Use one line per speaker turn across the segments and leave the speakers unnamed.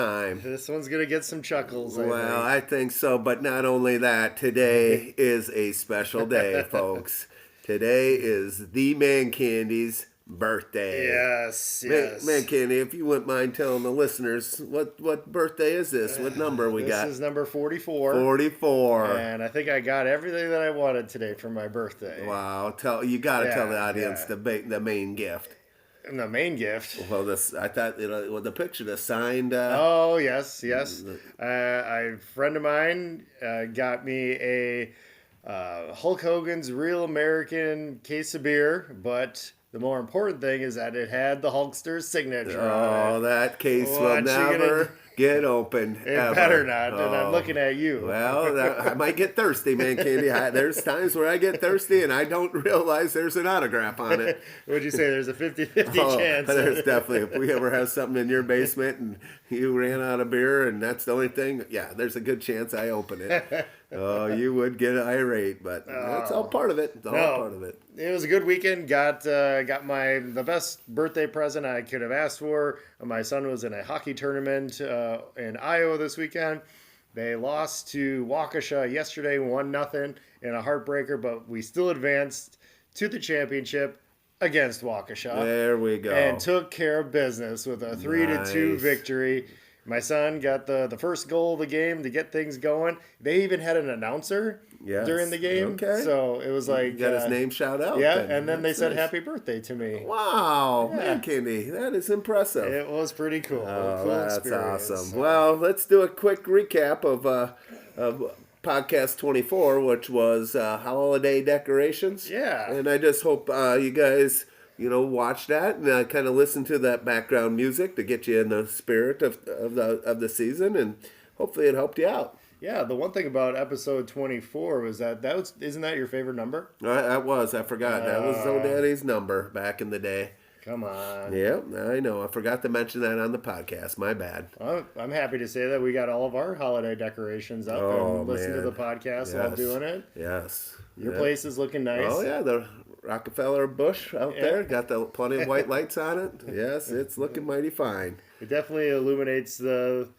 time.
This one's going to get some chuckles,
Well,
I
I think so, but not only that, today is a special day, folks. Today is the ManCandy's
think.
birthday.
Yes, yes.
ManCandy, if you wouldn't mind telling the listeners what birthday is this? What number we
This
got?
is number 44.
44.
And I think I got everything that I wanted today for my birthday.
Wow, you got to tell the audience
yeah.
the main gift.
And the main gift.
Well, I thought the picture, the signed.
Oh, yes, yes. A friend of mine got me a Hulk Hogan's Real American case of beer, but the more important thing is that it had the Hulkster's signature on it.
Oh, that case will
What you
never get opened.
It
ever.
better not, and I'm looking at you.
Well, I might get thirsty, ManCandy. There's times where I get thirsty and I don't realize there's an autograph on it.
Would you say there's a 50-50 chance?
There's definitely, if we ever have something in your basement and you ran out of beer and that's the only thing, yeah, there's a good chance I open it. Oh, you would get irate, but that's all part of it. It's all part of it.
It was a good weekend. Got the best birthday present I could have asked for. My son was in a hockey tournament in Iowa this weekend. They lost to Waukesha yesterday, 1-0 in a heartbreaker, but we still advanced to the championship against Waukesha.
There we go.
And took care of business with a 3-2
Nice.
victory. My son got the first goal of the game to get things going. They even had an announcer during the game.
Okay.
So it was like...
Got his name shout out.
Yeah, and then they
That's
said
nice.
happy birthday to me.
Wow, ManCandy, that is impressive.
It was pretty cool.
Oh,
cool
that's
experience.
awesome. Well, let's do a quick recap of podcast 24, which was holiday decorations.
Yeah.
And I just hope you guys, watch that and kind of listen to that background music to get you in the spirit of the season, and hopefully it helped you out.
Yeah, the one thing about episode 24 was isn't that your favorite number?
I forgot. That was Zo-Daddy's number back in the day.
Come on.
Yeah, I know. I forgot to mention that on the podcast. My bad.
I'm happy to say that we got all of our holiday decorations up and listen to the podcast while doing it.
Yes.
Your place is looking nice.
Oh, yeah. The Rockefeller bush out there. Got plenty of white lights on it. Yes, it's looking mighty fine.
It definitely illuminates the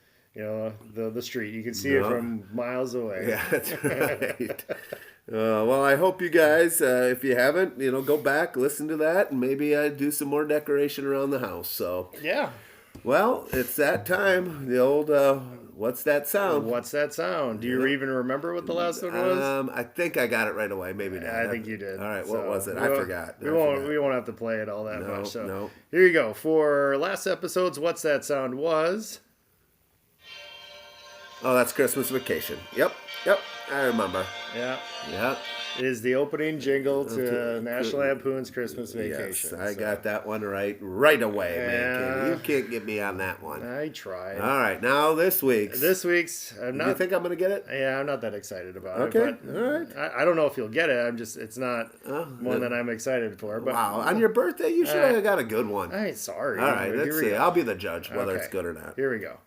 street. You can see it from miles away.
Yeah, that's right. Well, I hope you guys, if you haven't, go back, listen to that, and maybe do some more decoration around the house. So,
Yeah.
well, it's that time. The old, what's that sound?
What's that sound? Do you even remember what the last one was?
I think I got it right away. Maybe not.
I think you did.
All right, what was it?
we
I
won't-
forgot.
We won't have to play it all that much. So
no.
here you go. For last episode's What's That Sound was...
Oh, that's Christmas Vacation. Yep. I remember.
Yeah.
Yep.
It is the opening jingle to National Lampoon's Christmas
Yes,
Vacation.
I got that one right away, man.
Yeah.
You can't get me on that one.
I tried.
All right, now this week's.
This week's, I'm
Do you
not.
think I'm going to get it?
Yeah, I'm not that excited about
Okay,
it. But
all right.
I don't know if you'll get it. It's not one that I'm excited for. But
Wow, on your birthday, you should have got a good one.
I ain't sorry.
All right,
Here
let's
we
see.
go.
I'll be the judge whether
Okay.
it's good or not.
Here we go.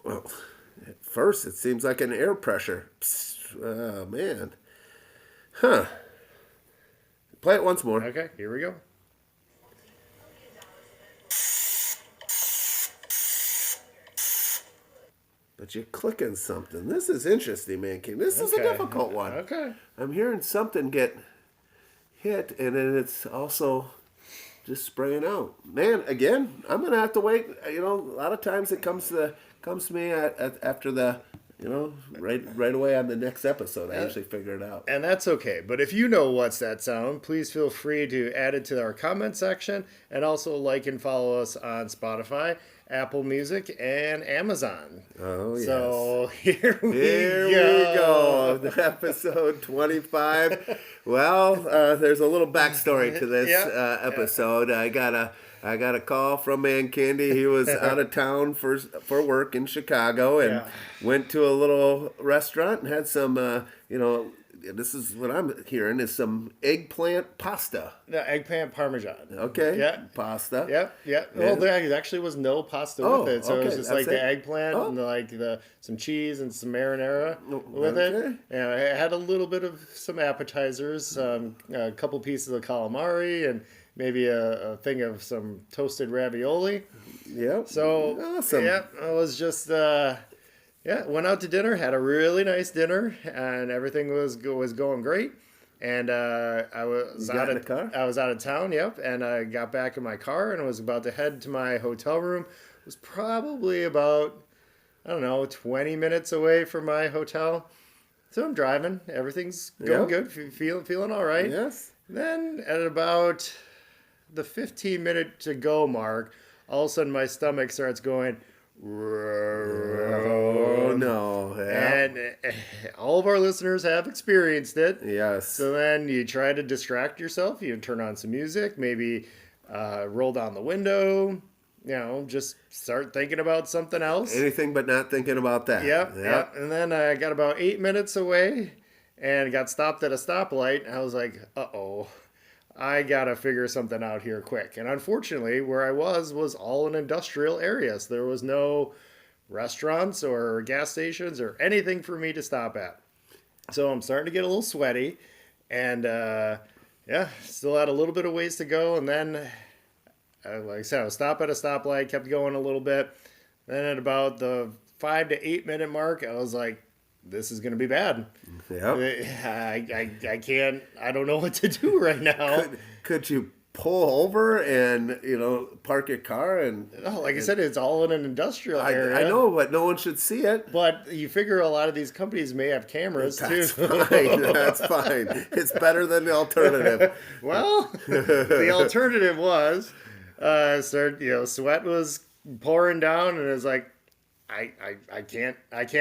Well, at first, it seems like an air pressure. Psst, oh, man. Huh. Play it once more.
Okay, here we go.
But you're clicking something. This is interesting, ManCandy. This is a
Okay.
difficult one.
Okay.
I'm hearing something get hit, and then it's also just spraying out. Man, again, I'm gonna have to wait. A lot of times it comes to me after the, right away on the next episode. I usually figure it out.
And that's okay. But if you know What's That Sound, please feel free to add it to our comment section, and also like and follow us on Spotify, Apple Music, and Amazon.
Oh, yes.
So here we
go. Episode 25. Well, there's a little backstory to this episode. I got a call from ManCandy. He was out of town for work in Chicago and went to a little restaurant and had some, this is what I'm hearing, is some eggplant pasta.
The eggplant parmesan.
Okay.
Yeah.
Pasta.
Yep. Yep. Well, there actually was no pasta with it, so it was just
that's
like the
it?
eggplant and some cheese and some marinara with
okay.
it. Yeah, it had a little bit of some appetizers, a couple pieces of calamari, and maybe a thing of some toasted ravioli.
Yep.
So
awesome.
yeah, it was just went out to dinner, had a really nice dinner, and everything was going great. And I was
got in the car?
I was out of town. Yep, and I got back in my car and was about to head to my hotel room. It was probably about 20 minutes away from my hotel. So I'm driving. Everything's going good. Feeling all right.
Yes.
Then at about the 15-minute to go mark, all of a sudden my stomach starts going.
Oh no! Yeah.
And all of our listeners have experienced it.
Yes.
So then you try to distract yourself. You turn on some music, maybe roll down the window. Just start thinking about something else.
Anything but not thinking about that.
Yep. And then I got about 8 minutes away and got stopped at a stoplight. I was like, uh-oh. I gotta figure something out here quick. And unfortunately, where I was all an industrial area. So there was no restaurants or gas stations or anything for me to stop at. So I'm starting to get a little sweaty. And still had a little bit of ways to go. And then, like I said, I was stopped at a stoplight, kept going a little bit. Then at about the 5 to 8 minute mark, I was like, this is going to be bad.
Yep.
I can't, I don't know what to do right now.
Could you pull over and, park your car? And
Like I said, it's all in an industrial area.
I know, but no one should see it.
But you figure a lot of these companies may have cameras
That's
too.
fine. That's fine. It's better than the alternative.
Well, the alternative was, sweat was pouring down and it was like, I can't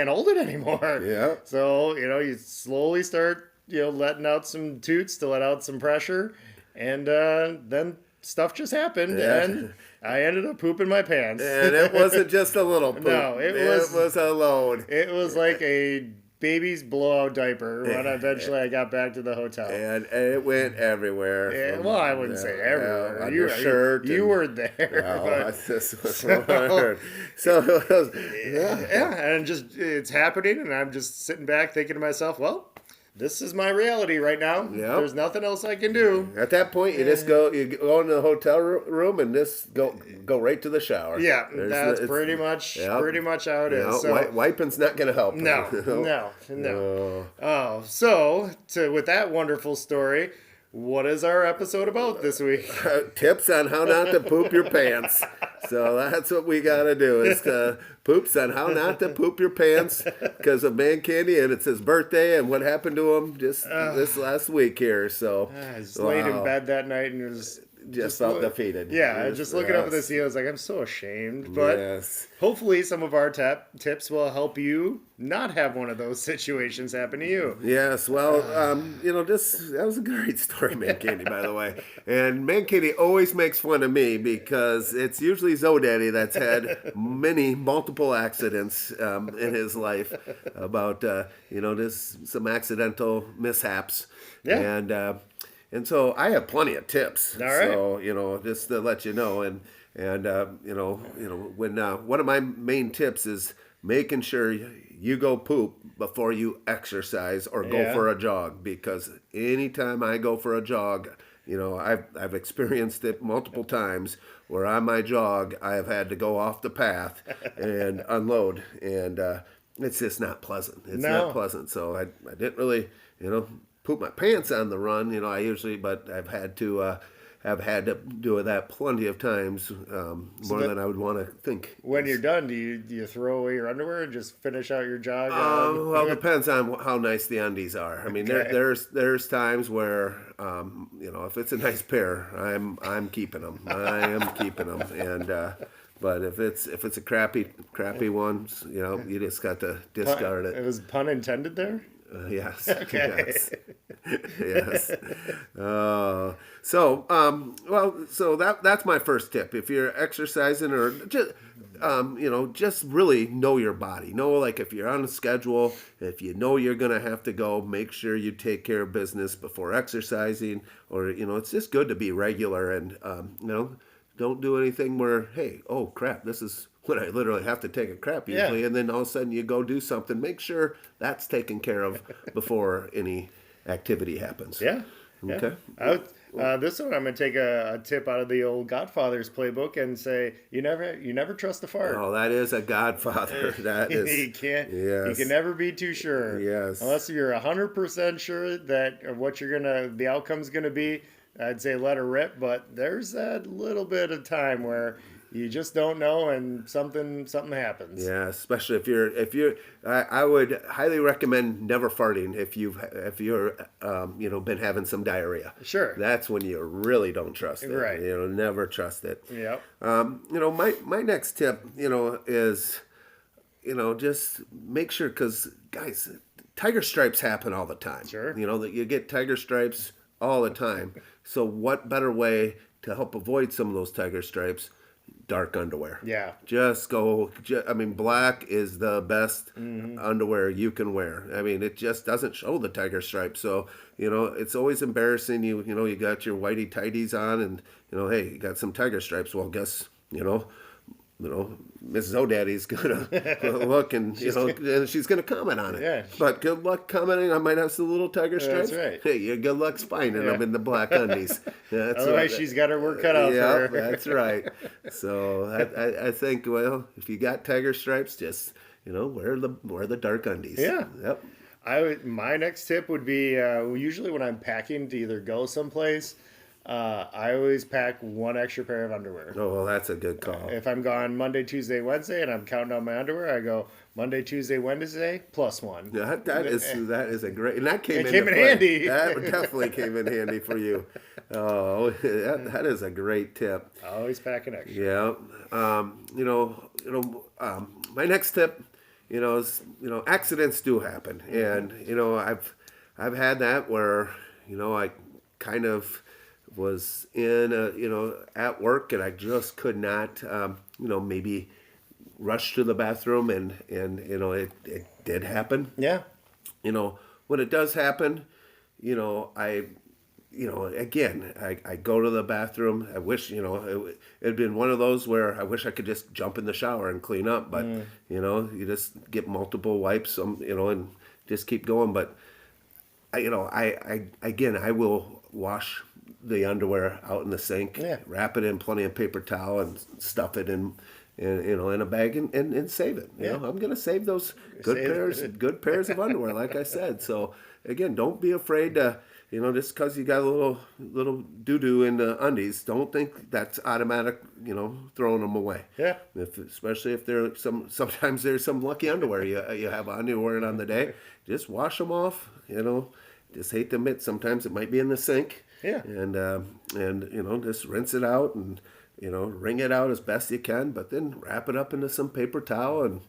hold it anymore.
Yeah.
So, you slowly start, letting out some toots to let out some pressure. And then stuff just happened.
Yeah.
And I ended up pooping my pants.
And it wasn't just a little poop.
No, it was
a load.
It was like a baby's blowout diaper when eventually I got back to the hotel.
And it went everywhere.
Yeah, well, I wouldn't say everywhere.
On your shirt.
You were there.
Oh, this was what I heard. So it was,
and it's happening, and I'm just sitting back thinking to myself, well, this is my reality right now.
Yep.
There's nothing else I can do.
At that point, you go into the hotel room and just go right to the shower.
Yeah, that's pretty much how it is. So,
wiping's not going to help.
No. Oh, so with that wonderful story, what is our episode about this week?
Tips on how not to poop your pants. So that's what we got to do is poops on how not to poop your pants because of ManCandy, and it's his birthday, and what happened to him just this last week here. So
I just laid in bed that night and
just felt defeated.
Yeah, just looking up at this, I was like, I'm so ashamed. But hopefully some of our tips will help you not have one of those situations happen to you.
Yes, well, that was a great story, ManCandy, by the way. And ManCandy always makes fun of me because it's usually Zo-Daddy that's had multiple accidents in his life about, just some accidental mishaps.
Yeah.
And so I have plenty of tips.
All right.
So, just to let you know, and when one of my main tips is making sure you go poop before you exercise or go for a jog, because anytime I go for a jog, I've experienced it multiple times where on my jog I have had to go off the path and unload, and it's just not pleasant. It's not pleasant. So I didn't really, poop my pants on the run, but I've had to do that plenty of times, more than I would want to think.
When you're done, do you throw away your underwear and just finish out your jog?
Well, it depends on how nice the undies are. I mean, there's times where, if it's a nice pair, I'm keeping them. I am keeping them, and. But if it's a crappy one, you just got to discard it.
It was pun intended there?
Yes.
Okay.
Yes. So that's my first tip. If you're exercising or just just really know your body. Know, like, if you're on a schedule, if you know you're going to have to go, make sure you take care of business before exercising. Or, it's just good to be regular and, don't do anything where, hey, oh, crap, this is when I literally have to take a crap usually.
Yeah.
And then all of a sudden you go do something. Make sure that's taken care of before any activity happens.
Yeah.
Okay.
This one, I'm gonna take a tip out of the old Godfather's playbook and say you never trust a fart.
Oh, that is a Godfather. That is.
You can't.
Yes.
You can never be too sure.
Yes.
Unless you're 100% sure that the outcome's gonna be. I'd say let her rip, but there's that little bit of time where you just don't know and something happens.
Yeah, especially if you're. I would highly recommend never farting if you're been having some diarrhea.
Sure.
That's when you really don't trust it.
Right.
Never trust it.
Yep.
My next tip, is, just make sure, because guys, tiger stripes happen all the time.
Sure.
That you get tiger stripes all the time. So what better way to help avoid some of those tiger stripes? Dark underwear.
Yeah.
Black is the best underwear you can wear. It just doesn't show the tiger stripe. So, it's always embarrassing. You got your whitey tighties on and, hey, you got some tiger stripes. Well, guess, Miss Zo-Daddy's gonna look and and she's gonna comment on it.
Yeah.
But good luck commenting. I might have some little tiger stripes.
That's right.
Hey, you good luck finding them in the black undies. That's
Otherwise, she's got her work cut out
yeah,
for her.
that's right. So I think, well, if you got tiger stripes, just wear the dark undies.
Yeah.
Yep.
My next tip would be usually when I'm packing to either go someplace. I always pack one extra pair of underwear.
Oh, well, that's a good call.
If I'm gone Monday, Tuesday, Wednesday, and I'm counting on my underwear, I go Monday, Tuesday, Wednesday, plus one.
Yeah, that is a great, and that came
in handy.
That definitely came in handy for you. Oh, that is a great tip.
Always pack an extra.
Yeah. My next tip, is accidents do happen, and I've had that where I kind of was at work and I just could not maybe rush to the bathroom and it did happen.
Yeah.
When it does happen, I again, I go to the bathroom. I wish, it'd been one of those where I wish I could just jump in the shower and clean up, but you just get multiple wipes, and just keep going. But I will wash the underwear out in the sink, wrap it in plenty of paper towel and stuff it in a bag and save it. I'm going to save those good pairs of underwear, like I said. So again, don't be afraid to, just because you got a little doo-doo in the undies, don't think that's automatic, throwing them away.
Yeah.
Especially if sometimes there's some lucky underwear you have on, you're wearing on the day. Just wash them off, Just hate to admit, sometimes it might be in the sink.
Yeah.
And just rinse it out and, wring it out as best you can, but then wrap it up into some paper towel and,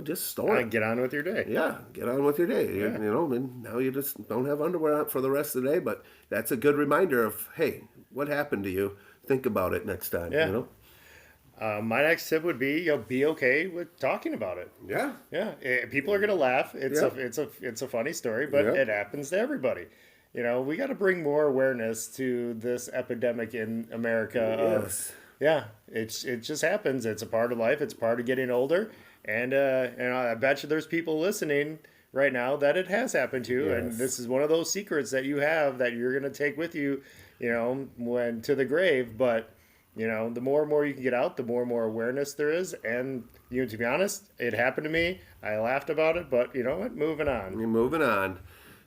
just store it.
Get on with your day.
Yeah, get on with your day.
Yeah.
And now you just don't have underwear out for the rest of the day, but that's a good reminder of, hey, what happened to you? Think about it next time,
My next tip would be, be okay with talking about it.
Yeah.
Yeah. People are gonna laugh. It's a funny story, but it happens to everybody. We got to bring more awareness to this epidemic in America.
Yes.
It just happens. It's a part of life. It's part of getting older. And I bet you there's people listening right now that it has happened to.
Yes.
And this is one of those secrets that you have that you're going to take with you, when to the grave. But, the more and more you can get out, the more and more awareness there is. And, to be honest, it happened to me. I laughed about it, but you know what? Moving on.
You're moving on.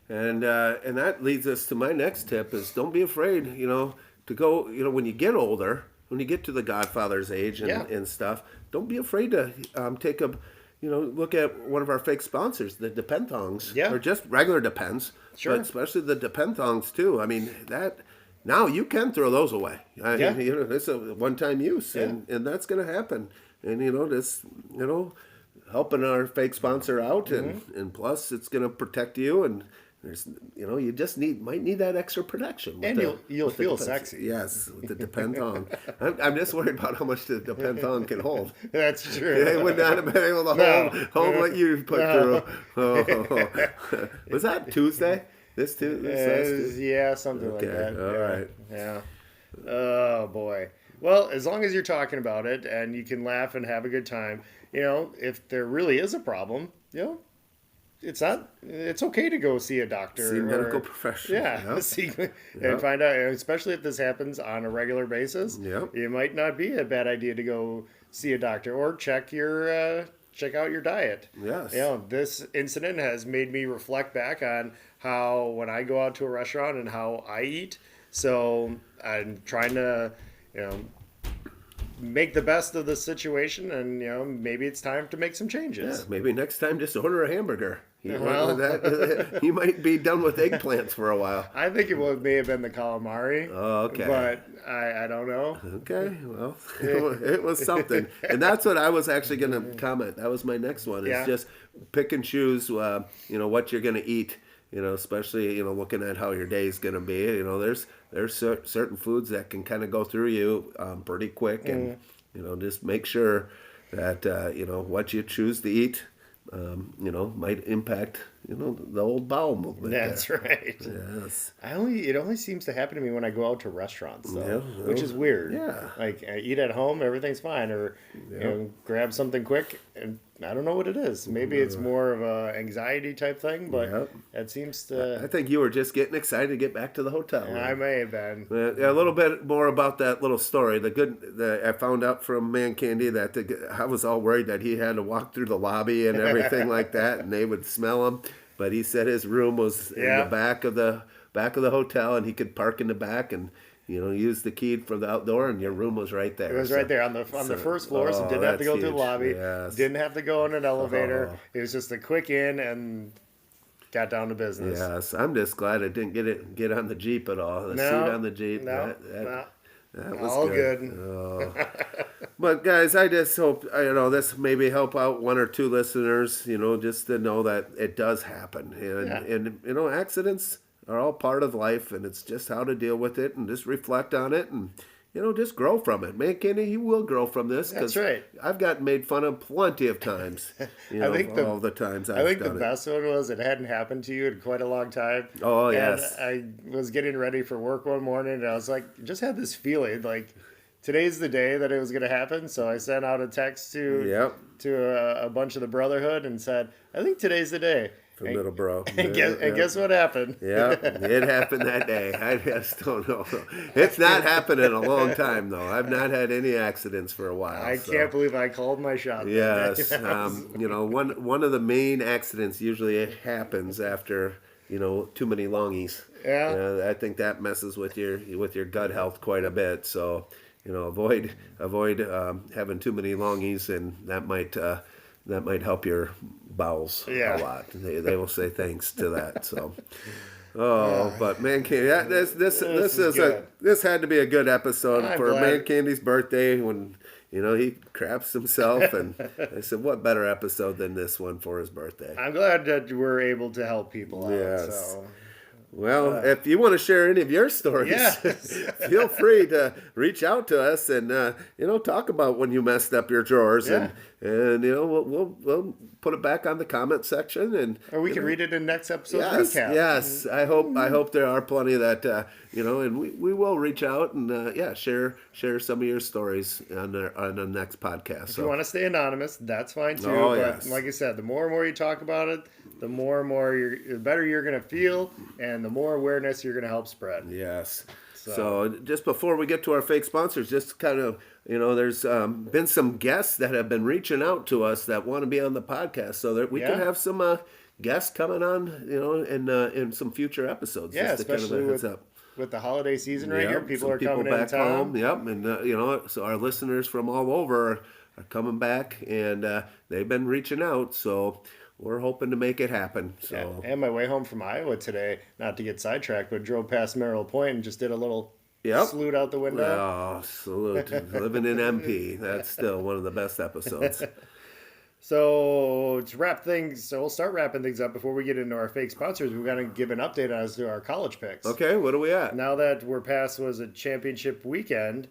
And that leads us to my next tip is don't be afraid, to go, when you get older, when you get to the Godfather's age and stuff, don't be afraid to take a, look at one of our fake sponsors, the Depend-Thongs, or just regular Depends,
Sure.
but especially the Depend-Thongs too. That now you can throw those away. It's a one-time use, and that's going to happen. And helping our fake sponsor out, and plus it's going to protect you and there's, you just might need that extra protection.
And you'll
with the
feel
Depend-
sexy.
Yes, with the Depend thong. I'm just worried about how much the Depend thong can hold.
That's true.
It would not have been able to
No.
hold what you put
No.
through. Oh. Was that Tuesday? This last Tuesday?
Yeah, something like
Okay,
that.
all
Yeah.
right.
Yeah. Oh boy. Well, as long as you're talking about it and you can laugh and have a good time, if there really is a problem, it's okay to go see a doctor.
See a medical professional.
Yeah.
Yep.
See,
Yep.
and find out, especially if this happens on a regular basis,
Yep.
it might not be a bad idea to go see a doctor or check out your diet.
Yes.
This incident has made me reflect back on how when I go out to a restaurant and how I eat. So I'm trying to, make the best of the situation, and maybe it's time to make some
Yeah,
changes.
maybe next time just order a hamburger.
Well.
You might be done with eggplants for a while.
I think may have been the calamari.
Oh, okay.
But I don't know.
Okay, well, it was something. And that's what I was actually going to comment. That was my next one, is
Yeah.
just pick and choose, what you're going to eat, especially, looking at how your day's going to be. There's certain foods that can kind of go through you pretty quick. And, just make sure that, what you choose to eat, might impact, the old bowel movement.
That's
there.
right.
Yes.
It only seems to happen to me when I go out to restaurants, though,
Yeah,
which is weird.
yeah.
Like I eat at home, everything's fine, or grab something quick, and I don't know what it is. Maybe it's more of a anxiety type thing, but
Yep.
it seems
I
to.
think you were just getting excited to get back to the hotel room.
I may have been.
A little bit more about that little story. I found out from ManCandy that I was all worried that he had to walk through the lobby and everything like that, and they would smell him. But he said his room was in the back of the hotel, and he could park in the back and use the key from the outdoor, and your room was right there.
It was right there on the first floor, so didn't have to go through the lobby.
Yes.
Didn't have to go in an elevator.
Oh.
It was just a quick in and got down to business.
Yes, I'm just glad I didn't get on the Jeep at all. The seat on the Jeep.
No,
That was
all
good.
good.
Oh. But guys, I just hope this maybe help out one or two listeners. Just to know that it does happen, and accidents are all part of life, and it's just how to deal with it, and just reflect on it, and just grow from it. ManCandy, you will grow from this.
That's right.
I've gotten made fun of plenty of times.
I think
all the times I've
the
done it.
best one was it hadn't happened to you in quite a long time.
Oh,
and
yes.
I was getting ready for work one morning, and I was like, just had this feeling like today's the day that it was going to happen. So I sent out a text to a bunch of the Brotherhood and said, I think today's the day.
For Middleborough.
And guess what happened?
Yeah, it happened that day. I just don't know. It's not happened in a long time, though. I've not had any accidents for a while.
I can't believe I called my shot.
Yes. One of the main accidents usually happens after, too many longies.
Yeah.
I think that messes with your gut health quite a bit. So, avoid having too many longies, and that might help your bowels a lot. They will say thanks to that. So, but ManCandy, this had to be a good episode for ManCandy's birthday when he craps himself, and I said, what better episode than this one for his birthday?
I'm glad that we're able to help people out.
Yes.
So.
Well, if you want to share any of your stories, feel free to reach out to us and talk about when you messed up your drawers, and we'll put it back on the comment section,
or we can read it in next episode's recap.
Yes, I hope there are plenty that and we will reach out and share some of your stories on the next podcast.
If you want to stay anonymous, that's fine too.
Oh,
but
yes.
like I said, the more and more you talk about it, the the better you're going to feel, and the more awareness you're going to help spread.
Yes. So just before we get to our fake sponsors, just kind of, there's been some guests that have been reaching out to us that want to be on the podcast, so that we can have some guests coming on, in some future episodes.
Yeah,
just to
especially
kind of a heads up.
With the holiday season right here, people are
people
coming
back
in town.
home. Yep, and so our listeners from all over are coming back, and they've been reaching out. So we're hoping to make it happen. So
And my way home from Iowa today, not to get sidetracked, but drove past Merrill Point and just did a little salute out the window.
Oh, salute! Living in MP. That's still one of the best episodes.
So to wrap things, so we'll start wrapping things up before we get into our fake sponsors. We're gonna give an update as to our college picks.
Okay, what are we at?
Now that we're past was a championship weekend,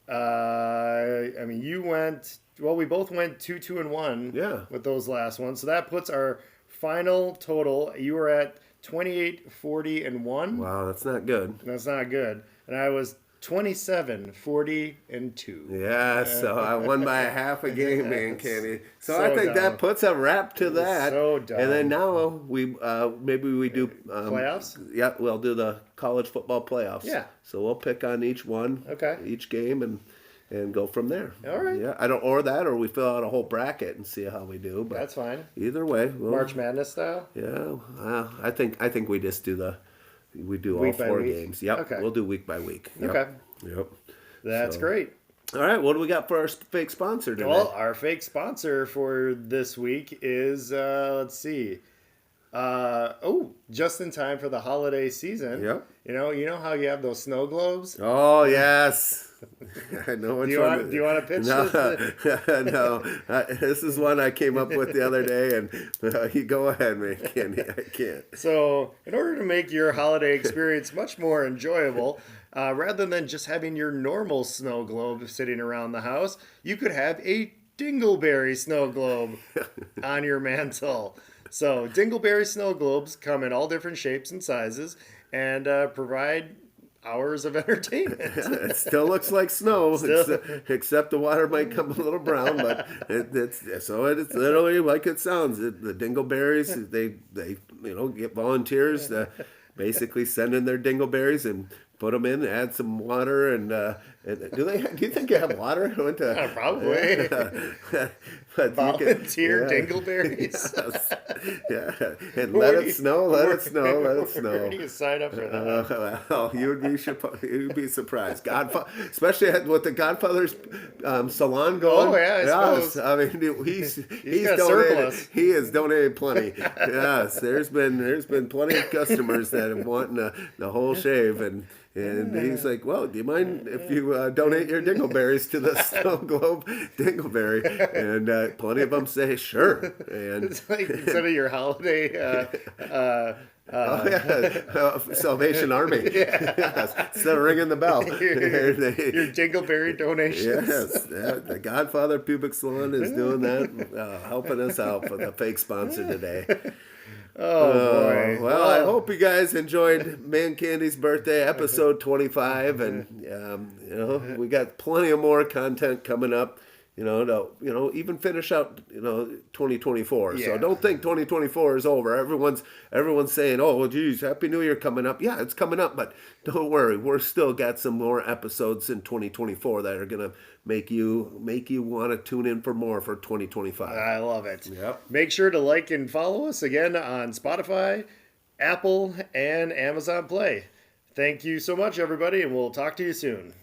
I mean you went well. We both went 2-2-1.
Yeah.
With those last ones, so that puts our final total. You were at 28-40-1.
Wow, that's not good.
That's not good. And I was 27-40-2.
Yeah, so I won by a half a game, man, Kenny. So
So
I think
dumb.
that puts a wrap to that.
So dumb.
And then now we maybe we do
Playoffs?
Yeah, we'll do the college football playoffs.
Yeah.
So we'll pick on each one,
Okay.
each game, and go from there.
All right.
Yeah, I don't or that, or we fill out a whole bracket and see how we do. But
That's fine.
either way,
March Madness style.
Yeah, I think we just do all
Week by
4
week?
games. Yep.
Okay.
We'll do week by week. Yep.
Okay.
Yep.
That's
So-
great.
All right, what do we got for our fake sponsor today?
Well, our fake sponsor for this week is let's see. Just in time for the holiday season.
Yep.
You know how you have those snow globes?
Oh yes, I know which
Do you
one.
want- do you wanna pitch
no,
this?
no, this is one I came up with the other day, and you go ahead, man. I can't.
So, in order to make your holiday experience much more enjoyable, rather than just having your normal snow globe sitting around the house, you could have a dingleberry snow globe on your mantle. So, dingleberry snow globes come in all different shapes and sizes and provide hours of entertainment.
It still looks like snow, except the water might come a little brown, but it's literally like it sounds. The dingleberries, they get volunteers to basically send in their dingleberries and put them in, add some water, and do you think you have water? I went to,
Probably.
but
Volunteer
you can-
dingleberries.
Yeah, and let it snow, let it snow, let it snow.
Where do you sign up for that?
Well, you'd be surprised. Especially with the Godfather's salon going.
Oh, yeah, I suppose.
I mean, he's
got
donated.
surplus.
He has donated plenty. Yes, there's been plenty of customers that have wanted the whole shave, and he's like, well, do you mind if you donate your dingleberries to the Snow Globe Dingleberry? And plenty of them say sure. And
It's like instead of your holiday
Salvation Army. Yes. Instead of ringing the bell.
your dingleberry donations.
Yes, the Godfather Pubic Salon is doing that, helping us out for the fake sponsor today.
Oh boy.
Well, I hope you guys enjoyed ManCandy's birthday, episode 25, and we got plenty of more content coming up. To even finish out 2024. So
Yeah.
don't think 2024 is over. Everyone's saying, "Oh, well, geez, Happy New Year coming up." Yeah, it's coming up, but don't worry, we're still got some more episodes in 2024 that are gonna make you want to tune in for more for 2025.
I love it.
Yep.
Make sure to like and follow us again on Spotify, Apple, and Amazon Play. Thank you so much, everybody, and we'll talk to you soon.